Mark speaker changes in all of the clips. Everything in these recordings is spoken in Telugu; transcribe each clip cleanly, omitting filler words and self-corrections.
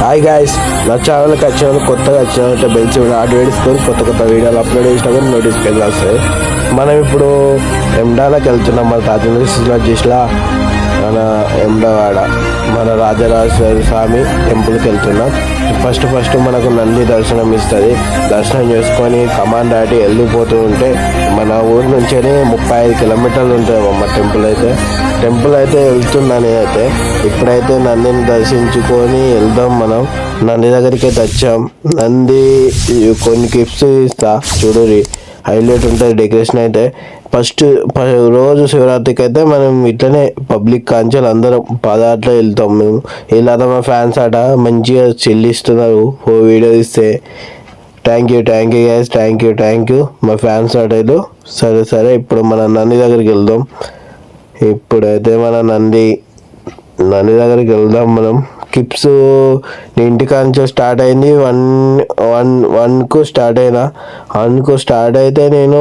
Speaker 1: హాయ్ గాయస్, నా ఛానల్కి వచ్చిన వాళ్ళు కొత్తగా వచ్చిన బెల్ సింబల్ వేసుకొని కొత్త వీడియోలు అప్లోడ్ చేసినా కూడా నోటిఫికేషన్ వస్తాయి. మనం ఇప్పుడు ఎమ్డాలకు వెళ్తున్నాం. మన రాజేంద్ర జిల్లా మన ఎమ్డవాడ మన రాజరాజేశ్వర స్వామి టెంపుల్కి వెళ్తున్నాం. ఫస్ట్ మనకు నంది దర్శనం ఇస్తుంది. దర్శనం చేసుకొని కమాండ్ దాటి వెళ్ళిపోతూ ఉంటే మన ఊరి నుంచే 35 కిలోమీటర్లు ఉంటుంది మా టెంపుల్ అయితే వెళ్తున్నాను. అయితే ఇప్పుడైతే నందిని దర్శించుకొని వెళ్దాం. మనం నంది దగ్గరికి అయితే వచ్చాం. నంది కొన్ని గిఫ్ట్స్ ఇస్తా చూడురి, హైలైట్ ఉంటుంది డెకరేషన్ అయితే. ఫస్ట్ రోజు శివరాత్రికి అయితే మనం ఇట్లనే పబ్లిక్ కాంచెలు అందరం పదాట్లో వెళ్తాం. మేము ఇలా మా ఫ్యాన్స్ ఆట మంచిగా చెల్లిస్తున్నారు వీడియో ఇస్తే. Thank you guys, thank you మా ఫ్యాన్స్ ఆటలు. సరే ఇప్పుడు మన నంది దగ్గరికి వెళ్దాం. ఇప్పుడైతే మన నంది దగ్గరికి వెళ్దాం. మనం కిప్స్ ఇంటికాంచే స్టార్ట్ అయింది. వన్కు స్టార్ట్ అయినా. 1కు స్టార్ట్ అయితే నేను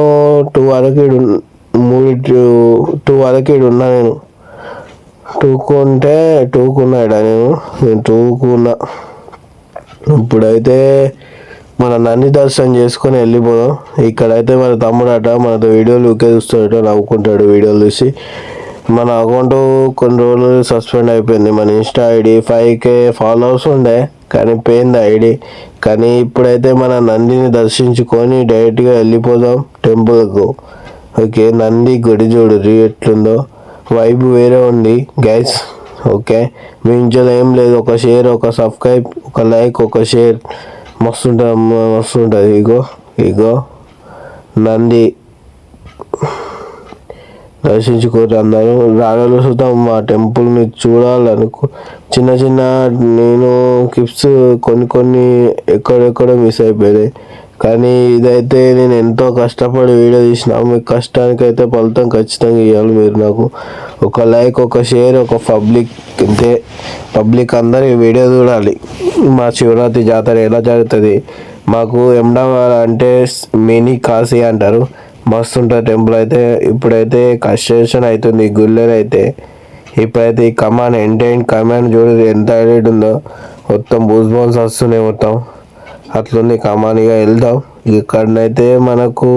Speaker 1: 2 వరకు 2 వరకు ఉన్నా. నేను 2కు ఉన్నాడా నేను 2కు ఉన్నా. ఇప్పుడైతే మన నంది దర్శనం చేసుకొని వెళ్ళిపోదాం. ఇక్కడైతే మన తమ్ముడు అట మనతో వీడియోలు ఊకే చూస్తాడట, నవ్వుకుంటాడు వీడియోలు చూసి. మన అకౌంట్ కొన్ని రోజులు సస్పెండ్ అయిపోయింది. మన ఇన్స్టా ఐడి 5K ఫాలోవర్స్ ఉండే కానీ పోయింది ఐడి. కానీ ఇప్పుడైతే మన నందిని దర్శించుకొని డైరెక్ట్గా వెళ్ళిపోదాం టెంపుల్కు. ఓకే, నంది గుడి చూడు ఎట్లుందో, వైబ్ వేరే ఉంది గైస్. ఓకే, మీ ఇంట్లో ఏం లేదు, ఒక షేర్, ఒక సబ్స్క్రైబ్, ఒక లైక్, ఒక షేర్ మస్తు ఉంటుంది. ఇగో నంది దర్శించుకోరు అందరూ. రాగలు చూద్దాం మా టెంపుల్ని చూడాలనుకో. చిన్న నేను కిప్స్ కొన్ని ఎక్కడెక్కడో మిస్ అయిపోయాయి. కానీ ఇదైతే నేను ఎంతో కష్టపడి వీడియో తీసిన. మీ కష్టానికైతే ఫలితం ఖచ్చితంగా ఇవ్వాలి మీరు నాకు. ఒక లైక్, ఒక షేర్, ఒక పబ్లిక్ అందరూ ఈ వీడియో చూడాలి. మా శివరాత్రి జాతర ఎలా జరుగుతుంది. మాకు ఎమ్డావాడ అంటే మినీ కాశీ అంటారు. మస్తు ఉంటుంది టెంపుల్ అయితే. ఇప్పుడైతే కన్స్ట్రక్షన్ అవుతుంది గుళ్ళర్ అయితే. ఇప్పుడైతే ఈ కమాండ్ చూడు ఎంత హైలైట్ ఉందో. మొత్తం బూస్ వస్తున్నాయి మొత్తం, అట్లుంది కమాన్. ఇక వెళ్దాం. ఇక్కడనైతే మనకు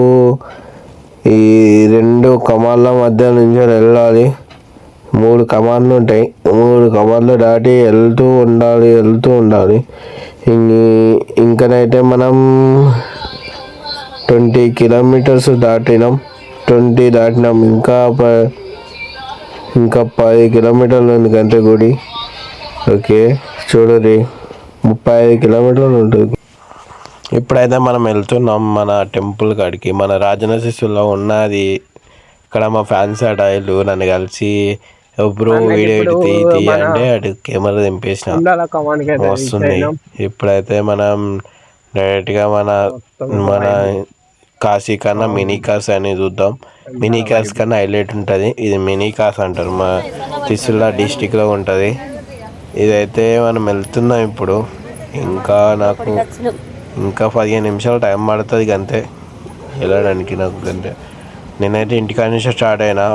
Speaker 1: ఈ 2 కమాన్ల మధ్య నుంచి వెళ్ళాలి. 3 కమాన్లు ఉంటాయి. 3 కమాన్లు దాటి వెళ్తూ ఉండాలి. ఇంకనైతే మనం 20 కిలోమీటర్స్ దాటినాం. ఇంకా 10 కిలోమీటర్లు ఉంది గంటే గుడి. ఓకే చూడండి, 35 కిలోమీటర్లు ఉంటుంది. ఇప్పుడైతే మనం వెళ్తున్నాం మన టెంపుల్ కాడికి. మన రాజనశిశులో ఉన్నది. ఇక్కడ మా ఫ్యాన్స్ అటాయిలు నన్ను కలిసి బ్రో వీడియో తీ అంటే అటు కెమెరా దింపేసిన వస్తుంది. ఇప్పుడైతే మనం డైరెక్ట్గా మన కాశీ కన్నా మినీ కాస్ అని చూద్దాం. మినీ కాస్ కన్నా హైలైట్ ఉంటుంది. ఇది మినీ కాస్ అంటారు. మా సిరిసిల్ల డిస్టిక్లో ఉంటుంది. ఇదైతే మనం వెళ్తున్నాం ఇప్పుడు. నాకు 15 నిమిషాలు టైం పడుతుంది అంతే వెళ్ళడానికి నాకు అంతే. నేనైతే ఇంటికాడ నుంచి స్టార్ట్ అయినా.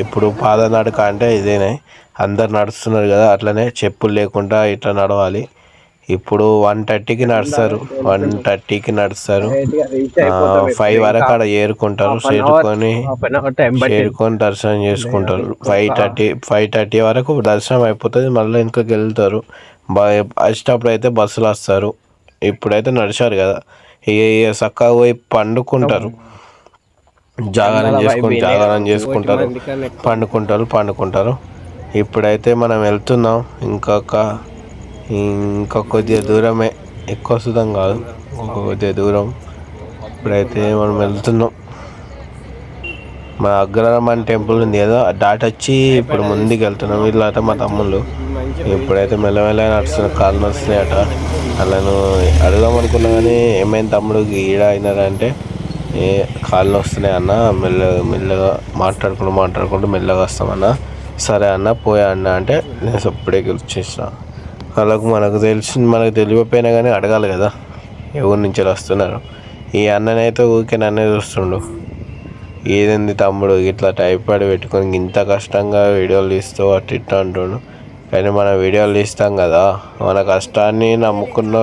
Speaker 1: ఇప్పుడు పాదనడక అంటే ఇదేనే, అందరు నడుస్తున్నారు కదా, అట్లనే చెప్పులు లేకుండా ఇట్లా నడవాలి. ఇప్పుడు 1:30కి నడుస్తారు. 5 వరకు అక్కడ చేరుకుంటారు. చేరుకొని దర్శనం చేసుకుంటారు. 5:30 వరకు దర్శనం అయిపోతుంది. మళ్ళీ వెనుకకి వెళ్తారు. వచ్చేటప్పుడు అయితే బస్సులు వస్తారు. ఇప్పుడైతే నడిచారు కదా, ఇక చక్కగా పోయి పండుకుంటారు. జాగారం చేసుకుంటారు, పండుకుంటారు. ఇప్పుడైతే మనం వెళ్తున్నాం. ఇంకా కొద్దిగా దూరమే, ఎక్కువ సుతం కాదు, కొద్దిగా దూరం. ఇప్పుడైతే మనం వెళ్తున్నాం. మా అగ్రరామన్ టెంపుల్ ఉంది కదా, దాటి వచ్చి ఇప్పుడు ముందుకు వెళ్తున్నాం. వీళ్ళట మా తమ్ముళ్ళు. ఇప్పుడైతే మెల్లమెల్ల నడుస్తున్న కాళ్ళు వస్తున్నాయట. వాళ్ళను అడుగుదాం అనుకున్నా కానీ ఏమైంది తమ్ముడు ఈడ అయినారంటే కాళ్ళు వస్తున్నాయి అన్న, మెల్లగా మాట్లాడుకుంటూ మెల్లగా వస్తామన్న. సరే అన్న పోయా అన్న అంటే నేను ఇప్పుడే వచ్చేసిన. మనకు తెలియకపోయినా కానీ అడగాలి కదా ఎవరి నుంచి వస్తున్నారు. ఈ అన్ననైతే ఊరికే నన్నే చూస్తుండు. ఏదండి తమ్ముడు ఇట్లా టైపాడ్ పెట్టుకొని ఇంత కష్టంగా వీడియోలు తీస్తూ అట్లా ఇట్లా అంటుండు. కానీ మన వీడియోలు తీస్తాం కదా, మన కష్టాన్ని నమ్ముకున్న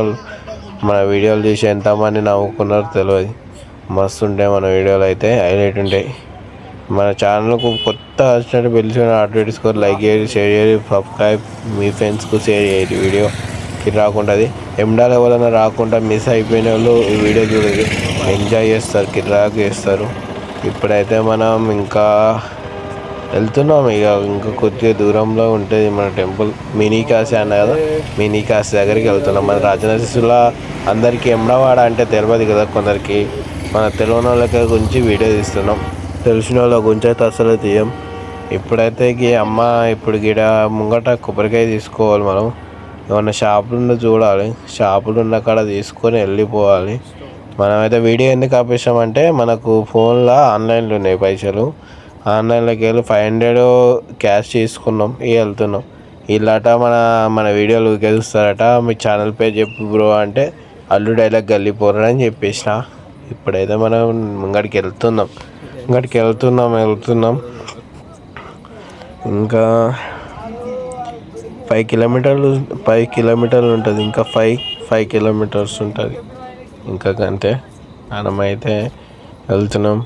Speaker 1: మన వీడియోలు తీసి ఎంతమంది నవ్వుకున్నారో తెలియదు. మస్తు ఉంటాయి మన వీడియోలు అయితే, హైలైట్ ఉంటాయి. మన ఛానల్కు కొత్త వచ్చినట్టు పిలిచిన ఆటోమేటిక్ లైక్ చేయండి, షేర్ చేయండి, సబ్స్క్రైబ్, మీ ఫ్రెండ్స్కు షేర్ చేయండి. వీడియోకి రాకుంటుంది ఎండాల ఎవరైనా రాకుండా మిస్ అయిపోయిన వాళ్ళు ఈ వీడియో చూడండి, ఎంజాయ్ చేస్తారు, కిరాక్ చేస్తారు. ఇప్పుడైతే మనం ఇంకా వెళ్తున్నాం, ఇంకా కొద్దిగా దూరంలో ఉంటుంది మన టెంపుల్. మినీ కాశీ అన్న కదా, మినీ కాశీ దగ్గరికి వెళ్తున్నాం. మన రాజనరసిసుల అందరికీ ఎమ్డవాడ అంటే తెలియదు కదా కొందరికి, మన తెలియని వాళ్ళకి గురించి వీడియో తీస్తున్నాం. తెలిసిన వాళ్ళ గురించి అయితే అసలు తీయం. ఇప్పుడైతే అమ్మ ఇప్పుడు గిడ ముంగట కొబ్బరికాయ తీసుకోవాలి. మనం ఏమన్నా షాపులు చూడాలి, షాపులు ఉన్న కాడ తీసుకొని వెళ్ళిపోవాలి. మనమైతే వీడియో ఎందుకు ఆపేసామంటే మనకు ఫోన్లో ఆన్లైన్లో ఉన్నాయి పైసలు, ఆన్లైన్లోకి వెళ్ళి 500 క్యాష్ తీసుకున్నాం, వెళ్తున్నాం. ఇలాట మన వీడియోలు గెలుస్తారట, మీ ఛానల్ పేరు చెప్పు బ్రో అంటే అల్లు డైలాగ్ గల్లిపోరు అని చెప్పేసిన. ఇప్పుడైతే మనం ముంగడికి వెళ్తున్నాం ఇంకా 5 కిలోమీటర్లు ఉంటుంది, ఇంకా 5 కిలోమీటర్స్ ఉంటుంది ఇంకా. అంతే మనమైతే వెళ్తున్నాం.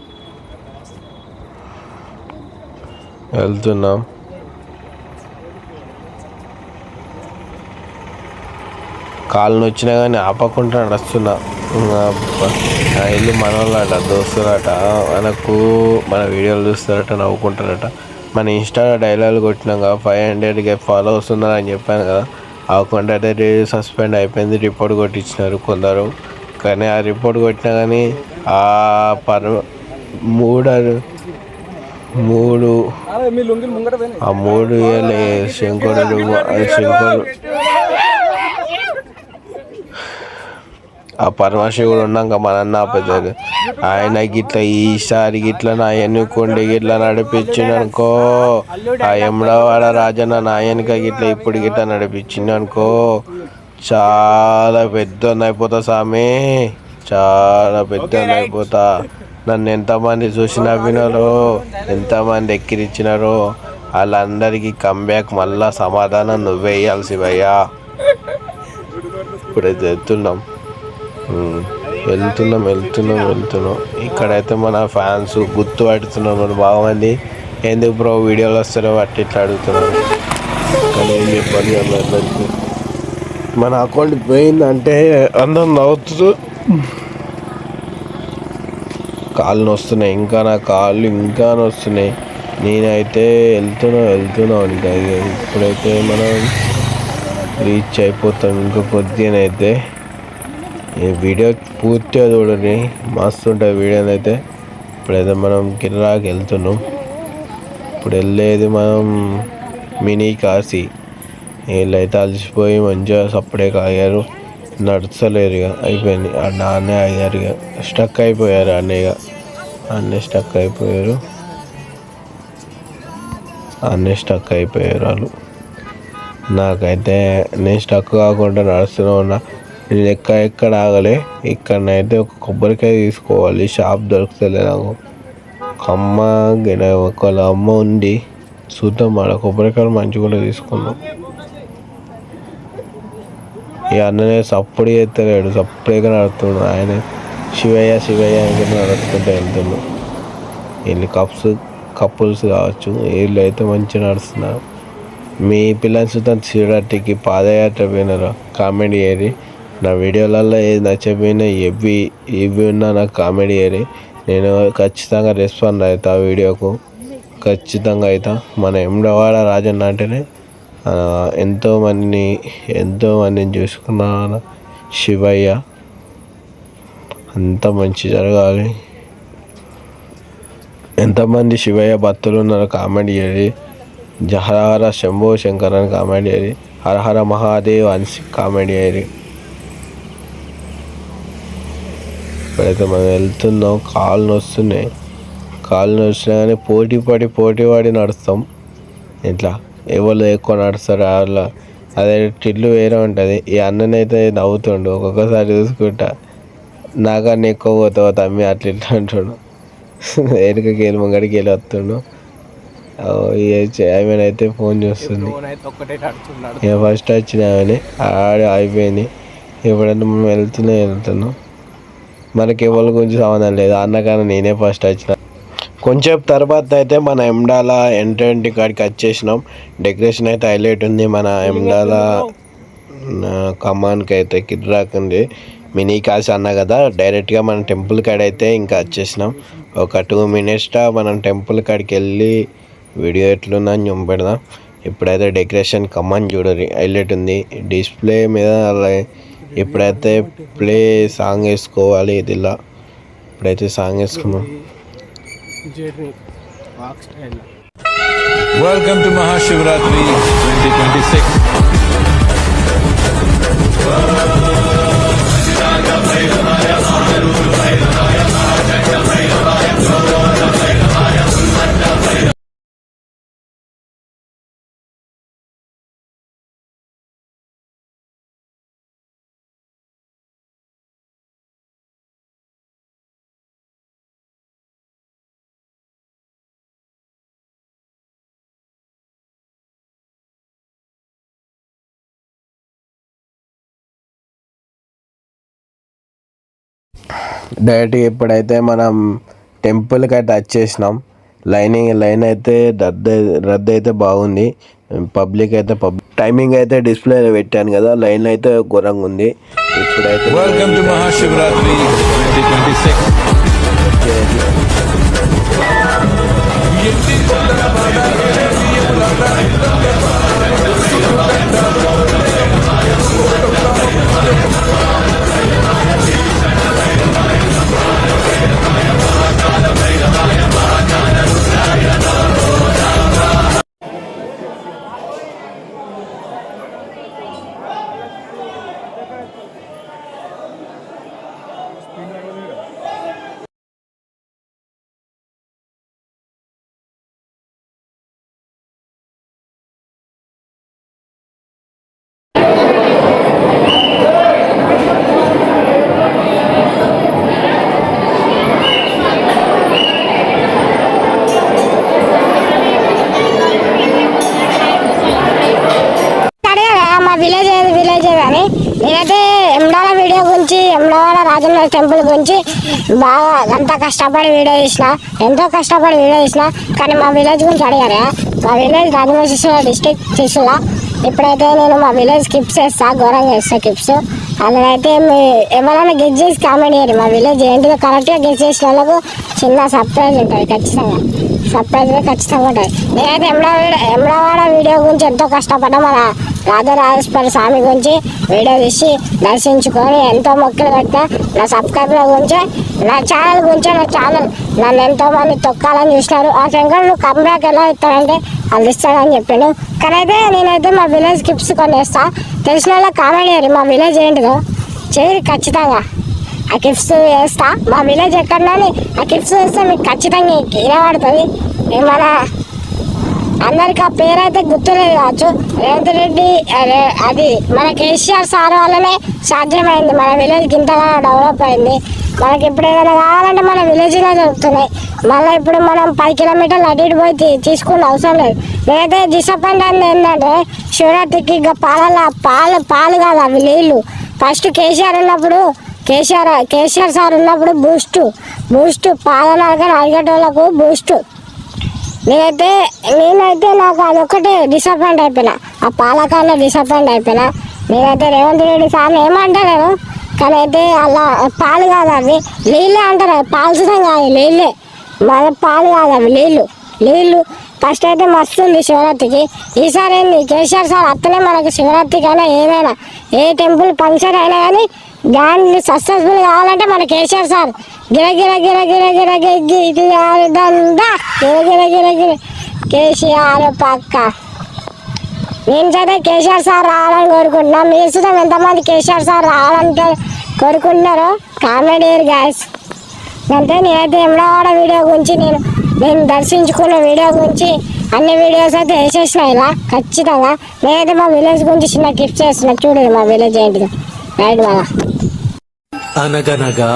Speaker 1: కాళ్ళు నొచ్చినా కానీ ఆపకుండా నడుస్తున్నా. ఇల్లు మనోళ్ళట, దోస్తులట, మన వీడియోలు చూస్తారట, నవ్వుకుంటారట. మన ఇన్స్టాలో డైలాగులు కొట్టినాక 500 ఫాలోవర్స్ ఉన్నారని చెప్పాను కదా, అవ్వకుండా అయితే సస్పెండ్ అయిపోయింది. రిపోర్ట్ కొట్టించినారు కొందరు. కానీ ఆ రిపోర్ట్ కొట్టినా కానీ మూడు శంకరుడు ఆ పరమశివుడు ఉన్నాక మనన్న ఆపేది. ఆయన గిట్ల ఈసారి గిట్ల నాయన్ని కొండి గిట్ల నడిపించిండు అనుకో, ఆ ఎమ్మడవాడ రాజన్న నాయనిక గిట్ల ఇప్పుడు గిట్ల నడిపించిండు అనుకో, చాలా పెద్ద అయిపోతా స్వామి, చాలా పెద్ద అయిపోతా. నన్ను ఎంతమంది చూసి నవ్వినారో, ఎంతమంది ఎక్కిరిచ్చినారో వాళ్ళందరికీ కంబ్యాక్ మళ్ళా సమాధానం నువ్వే వేయాలి శివయ్య. ఇప్పుడైతే వెళ్తున్నాం. ఇక్కడైతే మన ఫ్యాన్స్ గుర్తు పడుతున్నాం మన బాగుంది. ఎందుకు బ్రో వీడియోలు వస్తారో అట్టి ఇట్లా అడుగుతున్నారు. కానీ ఏం చెప్పాలి అందరికీ, మన అకౌంట్ పోయిందంటే అందరం నవ్వుతూ కాళ్ళు నొస్తున్నాయి, నా కాళ్ళు ఇంకా నొస్తున్నాయి. నేనైతే వెళ్తున్నాం ఇంకా. ఇప్పుడైతే మనం రీచ్ అయిపోతాం ఇంకా కొద్దిగానైతే. ఈ వీడియో పూర్తిగా చూడండి, మస్తు ఉంటుంది వీడియోనైతే. ఇప్పుడైతే మనం కిరాకి వెళ్తున్నాం. ఇప్పుడు వెళ్ళేది మనం మినీ కాశీ. వీళ్ళైతే అలసిపోయి మంచిగా సప్పుడే కాగారు, నడుచలేరు, ఇక అయిపోయింది. నాన్నే అయ్యారు, ఇక స్టక్ అయిపోయారు. అన్నీ స్టక్ అయిపోయారు వాళ్ళు. నాకైతే నేను స్టక్ కాకుండా నడుస్తూనే ఉన్నా. నేను ఎక్కడ ఆగలే. ఇక్కడనైతే ఒక కొబ్బరికాయ తీసుకోవాలి, షాప్ దొరుకుతలే నాకు. ఒకళ్ళ అమ్మ ఉంది, చూద్దాం. ఆడ కొబ్బరికాయలు మంచిగా కూడా తీసుకున్నాం. ఈ అన్ననే సప్పుడు చేస్తలేడు, సప్పుడేగా నడుతున్నాడు. ఆయన శివయ్య అని నడుచుకుంటూ వెళ్తున్నాడు. వీళ్ళు కపుల్స్ కావచ్చు, వీళ్ళు అయితే మంచిగా నడుస్తున్నారు. మీ పిల్లల్ని చూద్దాం చూడటానికి పాదయాత్ర పోయినారు, కామెడీ ఏరి. నా వీడియోలలో ఏది నచ్చపోయినా ఇవి ఉన్నా నాకు కామెడీ ఏరి. నేను ఖచ్చితంగా రెస్పాండ్ అవుతా ఆ వీడియోకు, ఖచ్చితంగా అవుతా. మన ఎమ్డవాడ రాజన్న అంటేనే ఎంతోమందిని చూసుకున్న శివయ్య. అంత మంచి జరగాలి. ఎంతమంది శివయ్య భక్తులు ఉన్నారు కామెంట్ చేయండి. హరహర శంభో శంకర్ అని కామెంట్ చేయండి, హరహర మహాదేవ్ అని కామెంట్ చేయండి. ఇప్పుడైతే మనం వెళ్తున్నాం. కాళ్ళు నొచ్చినా కానీ పోటీ పడి నడుస్తాం. ఇట్లా ఎవరు ఎక్కువ నడుస్తారు అట్లా, అదే టిల్లు వేరే ఉంటుంది. ఈ అన్ననైతే నవ్వుతుండు, ఒక్కొక్కసారి చూసుకుంటా నాకన్నా ఎక్కువ పోతావు తమ్మి అట్లా ఇట్లా అంటుండు. వెనుకకి వెళ్ళి ముంగడికి వెళ్ళి వస్తుండు. ఆమె అయితే ఫోన్ చూస్తుంది. ఇక ఫస్ట్ వచ్చిన ఆమె అయిపోయింది. ఎప్పుడంటే మనం వెళ్తున్నాం. మనకి ఎవరి గురించి సంబంధం లేదు. అన్నకన్నా నేనే ఫస్ట్ వచ్చిన. కొంచెం తర్వాత అయితే మన ఎమ్డాల ఎంట్రీ కాడికి వచ్చేసినాం. డెకరేషన్ అయితే హైలైట్ ఉంది. మన ఎమ్డాల కమాన్కి అయితే కిడ్రాక్ ఉంది. మినీ కాస్ అన్నా కదా, డైరెక్ట్గా మన టెంపుల్ కాడ అయితే ఇంకా వచ్చేసినాం. ఒక 2 minutes మనం టెంపుల్ కాడికి వెళ్ళి వీడియో ఎట్లుందని చూపెడదాం. ఇప్పుడైతే డెకరేషన్ కమాన్ చూడరు హైలైట్ ఉంది. డిస్ప్లే మీద ఇప్పుడైతే ప్లే సాంగ్ వేసుకోవాలి. ఇదిలా ఇప్పుడైతే సాంగ్ వేసుకున్నాం.
Speaker 2: Welcome to Mahashivratri 2026.
Speaker 1: డైరెక్ట్గా ఇప్పుడైతే మనం టెంపుల్కి అయితే వచ్చేసినాం. లైన్ అయితే రద్దు అయితే బాగుంది. పబ్లిక్ అయితే టైమింగ్ అయితే డిస్ప్లే పెట్టాను కదా, లైన్ అయితే ఘోరంగా ఉంది. ఇప్పుడైతే
Speaker 2: Welcome to Mahashivratri
Speaker 3: 2026. విలేజ్ అని నేనైతే ఎమ్డాల వీడియో గురించి, ఎమ్డాల రాజన్న టెంపుల్ గురించి బాగా అంతా కష్టపడి వీడియో తీసిన, ఎంతో కష్టపడి వీడియో తీసిన. కానీ మా విలేజ్ గురించి అడిగారా? మా విలేజ్ రాజన్న సిరిసిల్ల డిస్ట్రిక్ట్ సిరిసిల్ల. ఇప్పుడైతే నేను మా విలేజ్ కిప్స్ వేస్తా, ఘోరంగా వేస్తా కిప్స్. అలాగైతే ఎవరైనా గెస్ట్ చేసి కామెంట్ చేయరు. మా విలేజ్ ఏంటిదో కరెక్ట్గా గెస్ట్ చేసిన వాళ్ళకు చిన్న సర్ప్రైజ్ ఉంటుంది. ఖచ్చితంగా ఖచ్చితంగా ఉంటుంది. నేనైతే ఎమ్లవాడ వీడియో గురించి ఎంతో కష్టపడ్డా. మన రాజరాజేశ్వర స్వామి గురించి వీడియో తీసి దర్శించుకొని ఎంతో మొక్కలు పెట్టినా. నా సబ్స్క్రైబర్ల గురించి, నా ఛానల్ గురించి, నా ఛానల్ నన్ను ఎంతోమంది తొక్కాలని చూసినారు. ఆ శంకరుడు కంబ్యాక్ ఎలా ఇస్తాడంటే వాళ్ళు ఇస్తాడని చెప్పిండు. కానీ అయితే నేనైతే మా విలేజ్ కిప్స్ కొనేస్తా. తెలిసిన వాళ్ళకి కామెంట్ చేయరు మా విలేజ్ ఏంటిదో, చేయరు ఖచ్చితంగా. ఆ కిప్స్ వేస్తా. మా విలేజ్ ఎక్కడన్నా ఆ కిప్స్ వేస్తే మీకు ఖచ్చితంగా వినబడుతుంది. మన అందరికి ఆ పేరు అయితే గుర్తులేదు కావచ్చు. రేవంత్ రెడ్డి అది మన కేసీఆర్ సార్ వల్లనే సాధ్యమైంది. మన విలేజ్ ఇంతగా డెవలప్ అయింది. మనకి ఇప్పుడు ఏదైనా కావాలంటే మన విలేజ్లో దొరుకుతున్నాయి. మళ్ళీ ఇప్పుడు మనం 10 kilometers అటు ఇటు పోయి తీసుకునే అవసరం లేదు. నేనైతే డిసప్పాయింట్ అయింది ఏంటంటే శివరాత్రికి ఇక పాలు కాదు అవి నీళ్ళు. ఫస్ట్ కేసీఆర్ ఉన్నప్పుడు కేసీఆర్ సార్ ఉన్నప్పుడు బూస్ట్ పాలనగా అడిగేటోళ్ళకు బూస్ట్. నేనైతే నాకు అదొక్కటే డిసప్పాయింట్ అయిపోయినా. ఆ పాలకాల్లో డిసప్పాయింట్ అయిపోయినా. నేనైతే రేవంత్ రెడ్డి సార్ని ఏమంటలేను. కానీ అయితే అలా పాలు కాదు అవి నీళ్ళే అంటారు. పాల్చడం కాదు, నీళ్ళే. మన పాలు కాదు అవి నీళ్ళు. ఫస్ట్ అయితే మస్తు ఉంది శివరాత్రికి. ఈసారి ఏంది కేసీఆర్ సార్ అత్తనే మనకు శివరాత్రికి అయినా ఏదైనా ఏ టెంపుల్ ఫంక్షన్ అయినా కానీ దాన్ని సక్సెస్ఫుల్ కావాలంటే మన కేసీఆర్ సార్ గిరగిర కేసీఆర్ పక్క. నేను చదివే కేసీఆర్ సార్ రావాలని కోరుకుంటున్నాను. మీరు చూద్దాం ఎంతమంది కేసీఆర్ సార్ రావాలని కోరుకుంటున్నారో కామెంట్ చేయరు గాయస్. అంటే నేనైతే ఎమ్లవాడ వీడియో గురించి నేను దర్శించుకున్న వీడియో గురించి అన్ని వీడియోస్ అయితే వేసేసిన ఇలా ఖచ్చితంగా. నేనైతే మా విలేజ్ గురించి చిన్న గిఫ్ట్స్ చేస్తున్నా. చూడండి మా విలేజ్ ఏంటిది రైట్ మళ్ళా.
Speaker 4: అనగనగా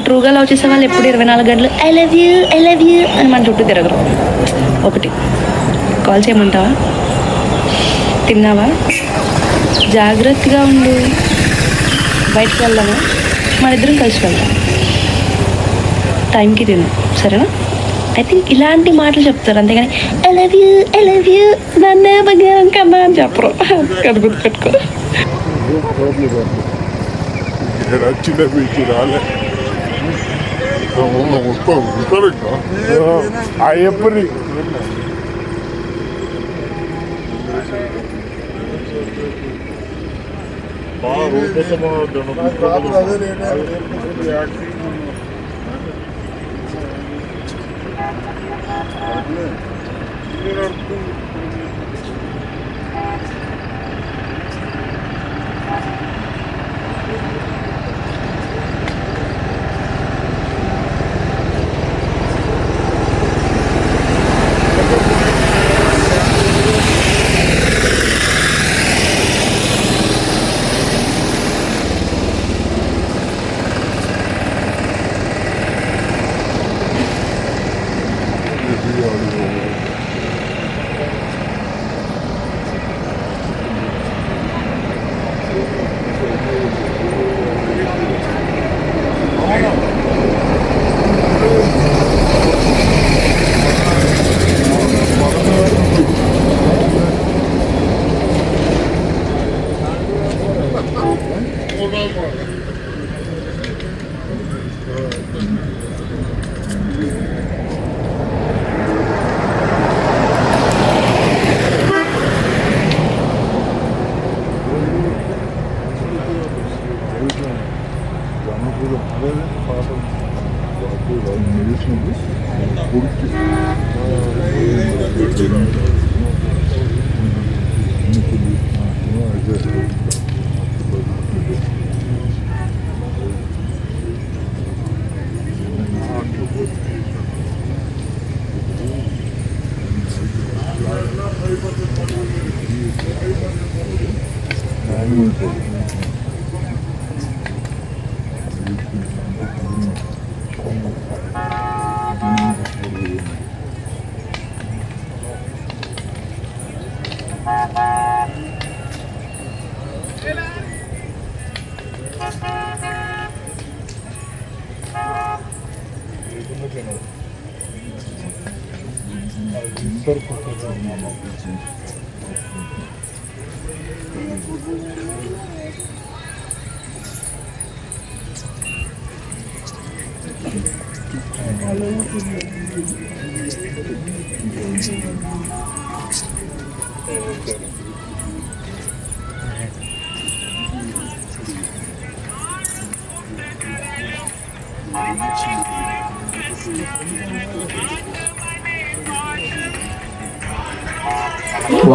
Speaker 4: ట్రూగా లవ్ చేసే వాళ్ళు ఎప్పుడు 24 గంటలు ఐ లవ్ యూ అని మన చుట్టూ తిరగరు. ఒకటి కాల్ చేయమంటావా? తిన్నావా? జాగ్రత్తగా ఉండు. బయటకు వెళ్దామా? మన ఇద్దరం కలిసి వెళ్దాం. టైంకి తిను, సరేనా? ఐ థింక్ ఇలాంటి మాటలు చెప్తారు, అంతేగాని ఐ లవ్ యూ నన్నే బంగారం కన్నా అని చెప్పరు. అది గుర్తుపెట్టుకో.
Speaker 5: చిన్న బీచ్ రాలే మొత్తం ఉంటారు ఇంకా అయ్యప్పని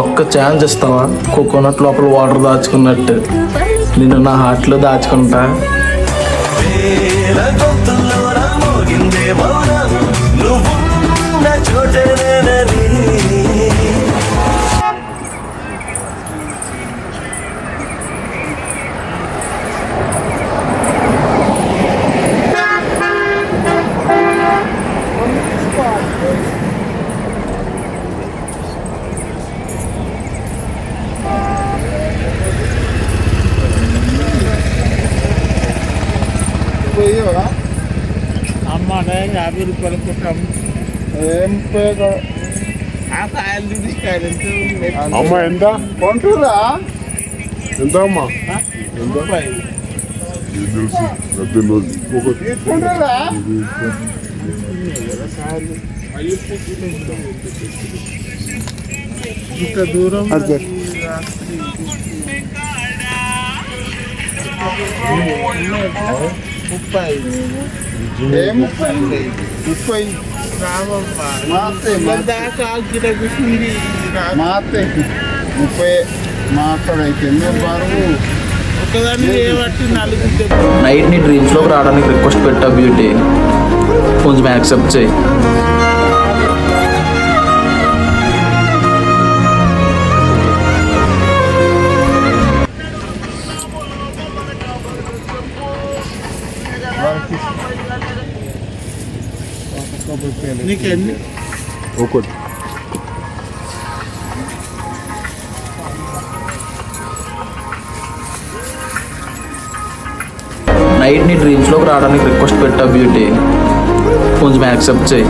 Speaker 6: ఒక్క ఛాన్స్ ఇస్తావా? కోకోనట్ లోపల వాటర్ దాచుకున్నట్టు నేను నా హార్ట్లో దాచుకుంటా.
Speaker 7: అమ్మ 50 రూపాయలు కొట్టాం.
Speaker 5: అమ్మ ఎంత కొంటురా? ఎంత అమ్మా? తెలుసు
Speaker 7: ఇంత దూరం
Speaker 6: నైట్ నీ డ్రీమ్స్లోకి రావడానికి రిక్వెస్ట్ పెట్టా బ్యూటీ, కొంచెం యాక్సెప్ట్ చేయి.
Speaker 7: ఎన్ని
Speaker 5: ఒకటి
Speaker 6: నైట్ నీ డ్రీమ్స్లోకి రావడానికి రిక్వెస్ట్ పెట్టా బ్యూటీ కొంచెం యాక్సెప్ట్ చేయి